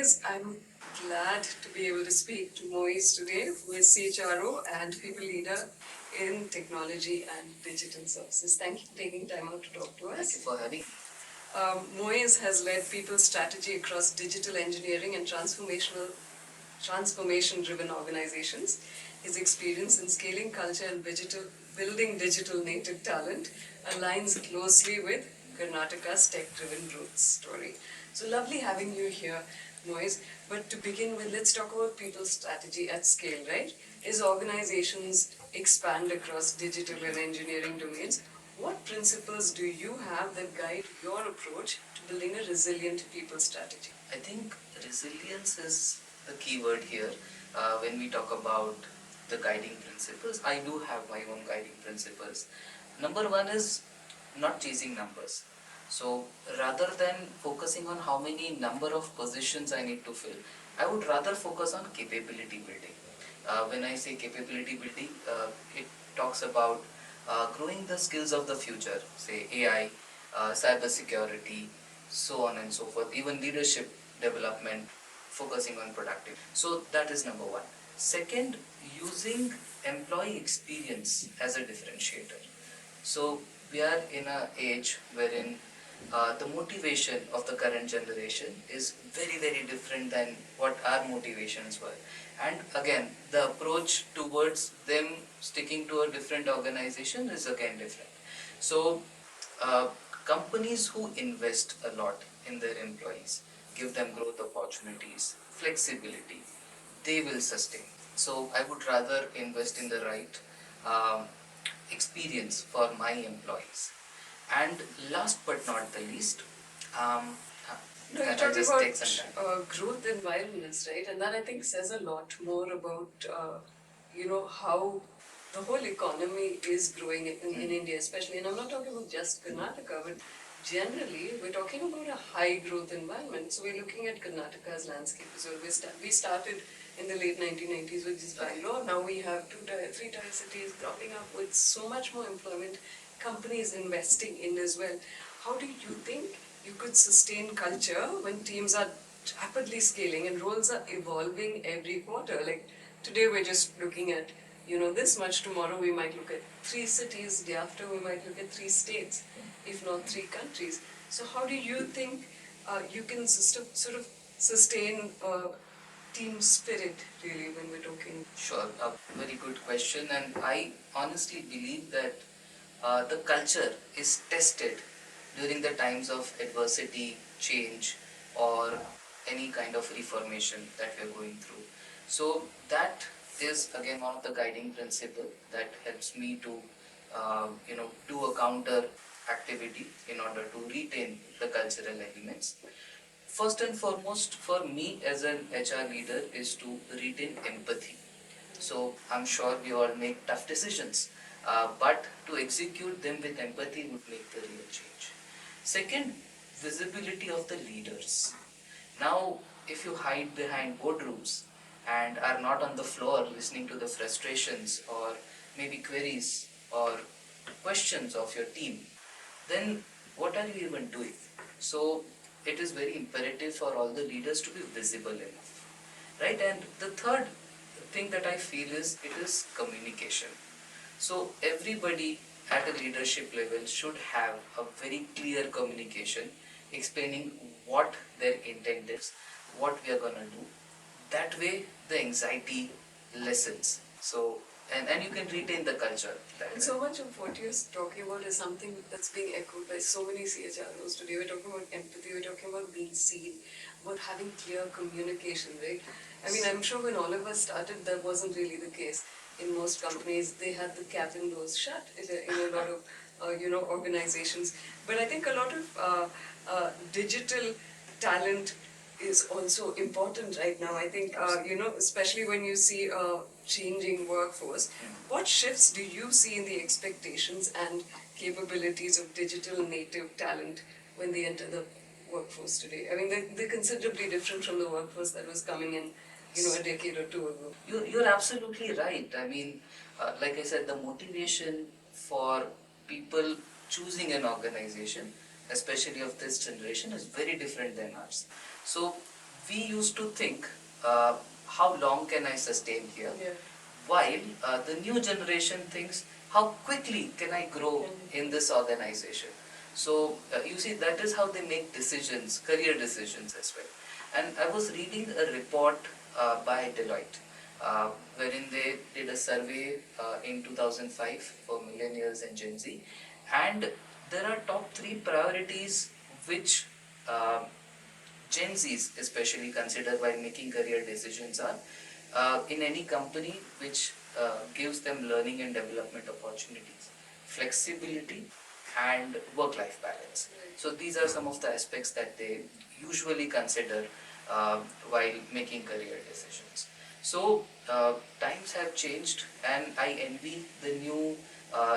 Moiz, I'm glad to be able to speak to Moiz today, who is CHRO and people leader in technology and digital services. Thank you for taking time out to talk to us. Thank you for having me. Moiz has led people's strategy across digital engineering and transformation-driven organizations. His experience in scaling culture and building digital native talent aligns closely with Karnataka's tech-driven growth story. So lovely having you here, Moiz. But to begin with, let's talk about people's strategy at scale, right? As organizations expand across digital and engineering domains, what principles do you have that guide your approach to building a resilient people strategy? I think resilience is the key word here. When we talk about the guiding principles, I do have my own guiding principles. Number one is not chasing numbers. So rather than focusing on how many number of positions I need to fill, I would rather focus on capability building. When I say capability building, it talks about growing the skills of the future, say AI, cybersecurity, so on and so forth, even leadership development, focusing on productive. So that is number one. Second, using employee experience as a differentiator. So we are in an age wherein the motivation of the current generation is very, very different than what our motivations were. And again, the approach towards them sticking to a different organization is again different. So companies who invest a lot in their employees, give them growth opportunities, flexibility, they will sustain. So I would rather invest in the right experience for my employees. And last but not the least, no, you're talking about growth environments, right? And that I think says a lot more about, how the whole economy is growing in India, especially. And I'm not talking about just Karnataka, but generally, we're talking about a high growth environment. So we're looking at Karnataka's landscape. So we started in the late 1990s with just Bangalore. Now we have 2-tier, 3-tier cities cropping up with so much more employment, companies investing in as well. How do you think you could sustain culture when teams are rapidly scaling and roles are evolving every quarter? Like today we're just looking at, this much. Tomorrow we might look at 3 cities. Day after we might look at 3 states, if not 3 countries. So how do you think you can sort of sustain team spirit, really, when we're talking? Sure, a very good question, and I honestly believe that the culture is tested during the times of adversity, change, or any kind of reformation that we are going through. So that is again one of the guiding principle that helps me to do a counter activity in order to retain the cultural elements. First and foremost, for me as an HR leader, is to retain empathy. So I'm sure we all make tough decisions, but to execute them with empathy would make the real change. Second, visibility of the leaders. Now, if you hide behind boardrooms and are not on the floor listening to the frustrations or maybe queries or questions of your team, then what are you even doing? So it is very imperative for all the leaders to be visible enough, right? And the third thing that I feel is it is communication. So everybody at a leadership level should have a very clear communication explaining what their intent is, what we are going to do. That way the anxiety lessens. So and you can retain the culture. And so much of what you're talking about is something that's being echoed by so many CHROs today. We're talking about empathy, we're talking about being seen, about having clear communication, right? I mean, I'm sure when all of us started, that wasn't really the case. In most companies, they had the cabin doors shut in a lot of, organizations. But I think a lot of digital talent is also important right now. I think, especially when you see a changing workforce, what shifts do you see in the expectations and capabilities of digital native talent when they enter the workforce today? I mean, they're considerably different from the workforce that was coming in, a decade or 2 ago. You're absolutely right. I mean, like I said, the motivation for people choosing an organization, especially of this generation, is very different than ours. So we used to think, how long can I sustain here? Yeah. While the new generation thinks, how quickly can I grow in this organization? So you see, that is how they make decisions, career decisions as well. And I was reading a report by Deloitte, wherein they did a survey in 2005 for millennials and Gen Z, and there are top three priorities which Gen Zs especially consider while making career decisions are in any company which gives them learning and development opportunities, flexibility, and work-life balance. So these are some of the aspects that they usually consider while making career decisions. So times have changed, and I envy the new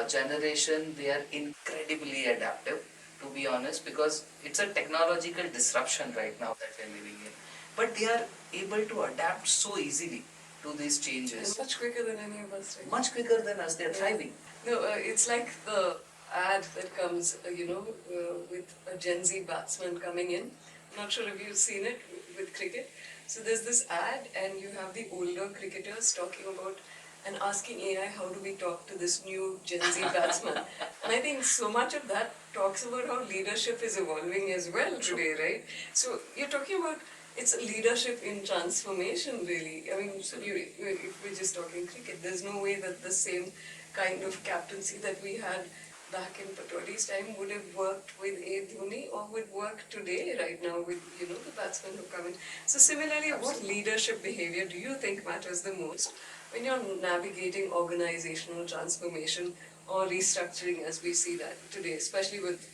generation. They are incredibly adaptive, to be honest, because it's a technological disruption right now that we're living in. But they are able to adapt so easily to these changes. And much quicker than any of us, right? Much quicker than us, they're thriving. No, it's like the ad that comes, with a Gen Z batsman coming in. I'm not sure if you've seen it with cricket. So there's this ad, and you have the older cricketers talking about and asking AI, how do we talk to this new Gen Z batsman? And I think so much of that talks about how leadership is evolving as well today, right? So you're talking about it's a leadership in transformation, really. I mean, if we're just talking cricket, there's no way that the same kind of captaincy that we had back in Patodi's time would have worked with A. Dhoni or would work today, right now, with the batsmen who come in. So similarly, what leadership behavior do you think matters the most when you're navigating organizational transformation or restructuring as we see that today, especially with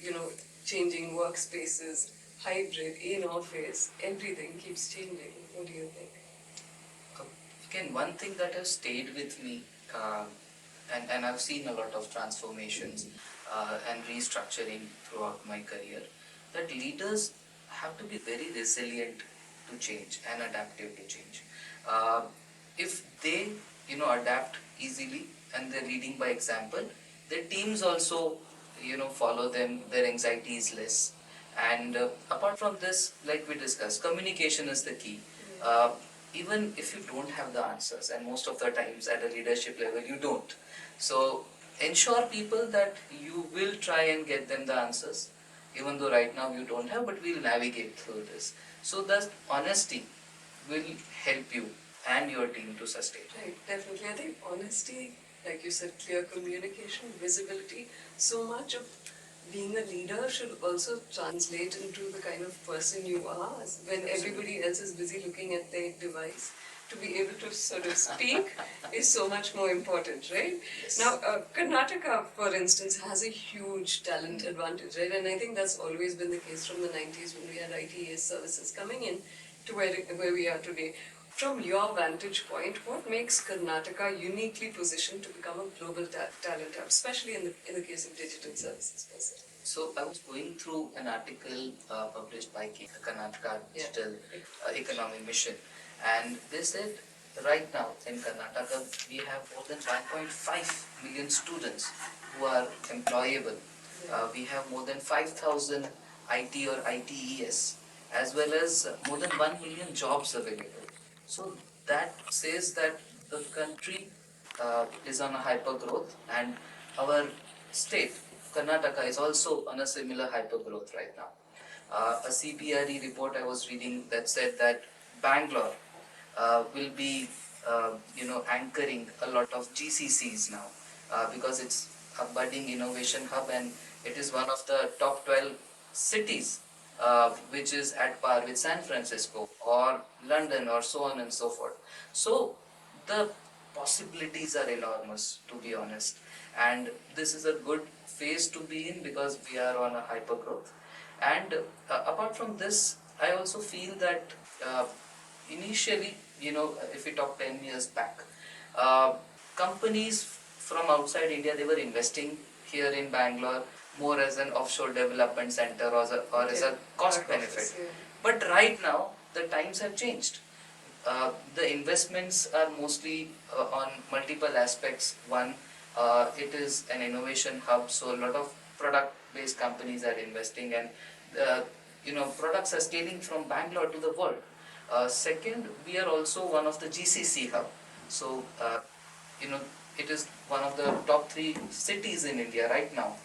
changing workspaces, hybrid, in office, everything keeps changing. What do you think? Again, one thing that has stayed with me, and I've seen a lot of transformations and restructuring throughout my career, that leaders have to be very resilient to change and adaptive to change. If they, adapt easily and they're leading by example, their teams also, follow them. Their anxiety is less. And apart from this, like we discussed, communication is the key. Even if you don't have the answers, and most of the times at a leadership level you don't. So ensure people that you will try and get them the answers, even though right now you don't have, but we'll navigate through this. So that honesty will help you and your team to sustain. Right, definitely. I think honesty, like you said, clear communication, visibility, so much of being a leader should also translate into the kind of person you are when everybody else is busy looking at their device. To be able to sort of speak is so much more important, right? Yes. Now, Karnataka, for instance, has a huge talent advantage, right? And I think that's always been the case from the 90s when we had ITES services coming in to where we are today. From your vantage point, what makes Karnataka uniquely positioned to become a global talent hub, especially in the case of digital services per se? So I was going through an article published by the Karnataka Digital Economy Mission, and they said right now in Karnataka we have more than 1.5 million students who are employable. We have more than 5,000 IT or ITES, as well as more than 1 million jobs available. So that says that the country is on a hyper growth, and our state, Karnataka, is also on a similar hyper growth right now. A CBRE report I was reading that said that Bangalore will be, anchoring a lot of GCCs now because it's a budding innovation hub, and it is one of the top 12 cities which is at par with San Francisco or London or so on and so forth. So the possibilities are enormous, to be honest, and this is a good phase to be in because we are on a hyper growth. And apart from this, I also feel that initially, if we talk 10 years back, companies from outside India, they were investing here in Bangalore more as an offshore development center or as a cost benefit. But right now, the times have changed. The investments are mostly on multiple aspects. One, it is an innovation hub, so a lot of product-based companies are investing, and products are scaling from Bangalore to the world. Second, we are also one of the GCC hub. So, you know, it is one of the top 3 cities in India right now,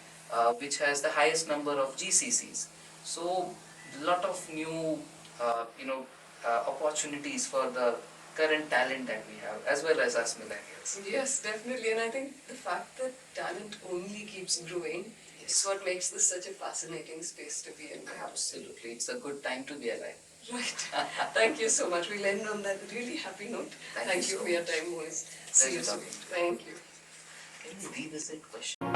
which has the highest number of GCCs. So, a lot of new, opportunities for the current talent that we have, as well as us millennials. Yes, definitely. And I think the fact that talent only keeps growing is what makes this such a fascinating space to be in. Absolutely. It's a good time to be alive. Right. Thank you so much. We'll end on that really happy note. Thank you so for your much. time, Moiz. See you Pleasure soon. talking to you. Thank you. Can we revisit question?